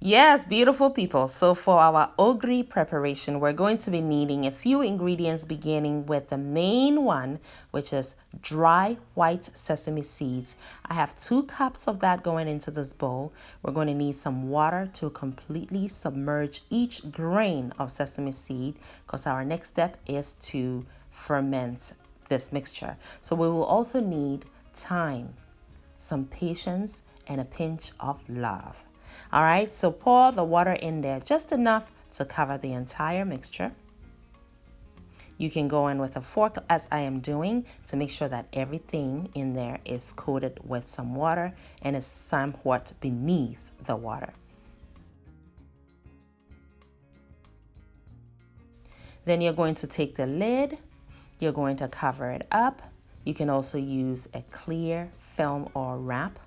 Yes, beautiful people. So for our ogiri preparation, we're going to be needing a few ingredients beginning with the main one, which is dry white sesame seeds. I have 2 cups of that going into this bowl. We're going to need some water to completely submerge each grain of sesame seed because our next step is to ferment this mixture. So we will also need time, some patience, and a pinch of love. All right, so pour the water in there just enough to cover the entire mixture. You can go in with a fork as I am doing to make sure that everything in there is coated with some water and is somewhat beneath the water. Then you're going to take the lid, you're going to cover it up. You can also use a clear film or wrap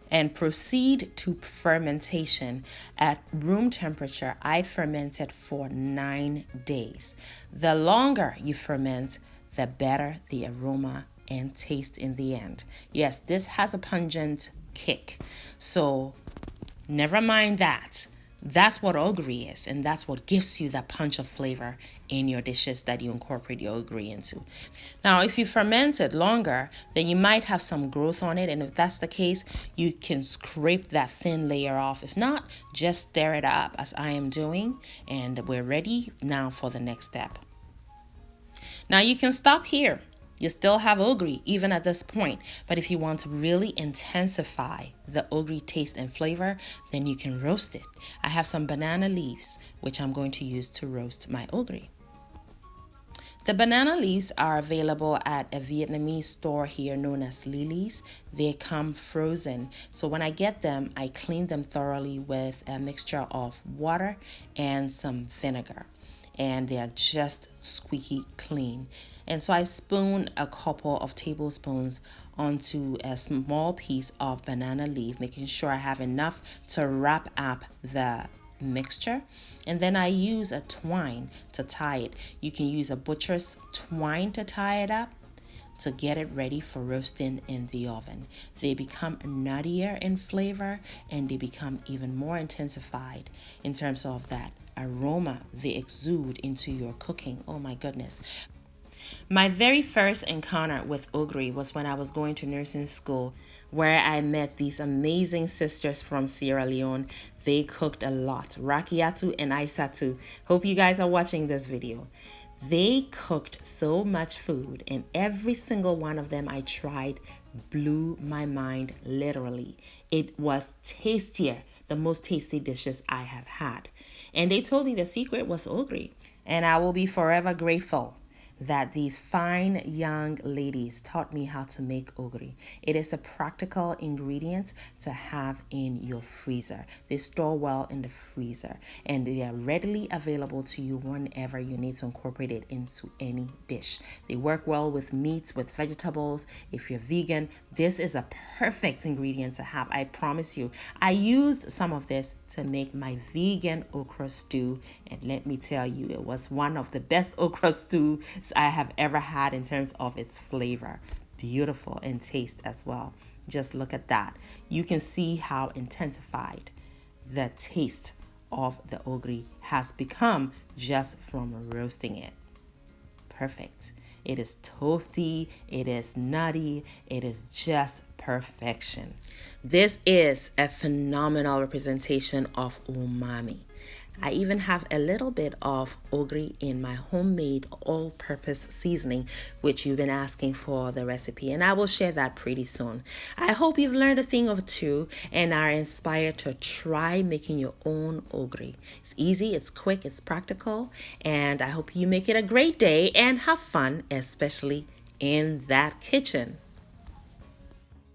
and proceed to fermentation at room temperature. I fermented for 9 days. The longer you ferment, the better the aroma and taste in the end. Yes, this has a pungent kick, so never mind that. That's what ogiri is, and that's what gives you that punch of flavor in your dishes that you incorporate your ogiri into. Now, if you ferment it longer, then you might have some growth on it, and if that's the case, you can scrape that thin layer off. If not, just stir it up as I am doing, and we're ready now for the next step. Now, you can stop here. You still have ogiri even at this point, but if you want to really intensify the ogiri taste and flavor, then you can roast it. I have some banana leaves, which I'm going to use to roast my ogiri. The banana leaves are available at a Vietnamese store here known as Lily's. They come frozen. So when I get them, I clean them thoroughly with a mixture of water and some vinegar. And they are just squeaky clean. And so I spoon a couple of tablespoons onto a small piece of banana leaf, making sure I have enough to wrap up the mixture. And then I use a twine to tie it. You can use a butcher's twine to tie it up to get it ready for roasting in the oven. They become nuttier in flavor and they become even more intensified in terms of that aroma they exude into your cooking. Oh my goodness. My very first encounter with ogiri was when I was going to nursing school, where I met these amazing sisters from Sierra Leone. They cooked a lot, Rakiatu and Aisatu. Hope you guys are watching this video. They cooked so much food, and every single one of them I tried blew my mind, literally. It was tastier, the most tasty dishes I have had. And they told me the secret was ogiri, and I will be forever grateful that these fine young ladies taught me how to make ogiri. It is a practical ingredient to have in your freezer. They store well in the freezer and they are readily available to you whenever you need to incorporate it into any dish. They work well with meats, with vegetables. If you're vegan, this is a perfect ingredient to have. I promise you. I used some of this to make my vegan okra stew, and let me tell you, it was one of the best okra stews I have ever had in terms of its flavor. Beautiful in taste as well. Just look at that. You can see how intensified the taste of the ogiri has become just from roasting it. Perfect. It is toasty, it is nutty, it is just perfection. This is a phenomenal representation of umami. I even have a little bit of ogiri in my homemade all-purpose seasoning, which you've been asking for the recipe, and I will share that pretty soon. I hope you've learned a thing or two and are inspired to try making your own ogiri. It's easy, it's quick, it's practical, and I hope you make it a great day and have fun, especially in that kitchen.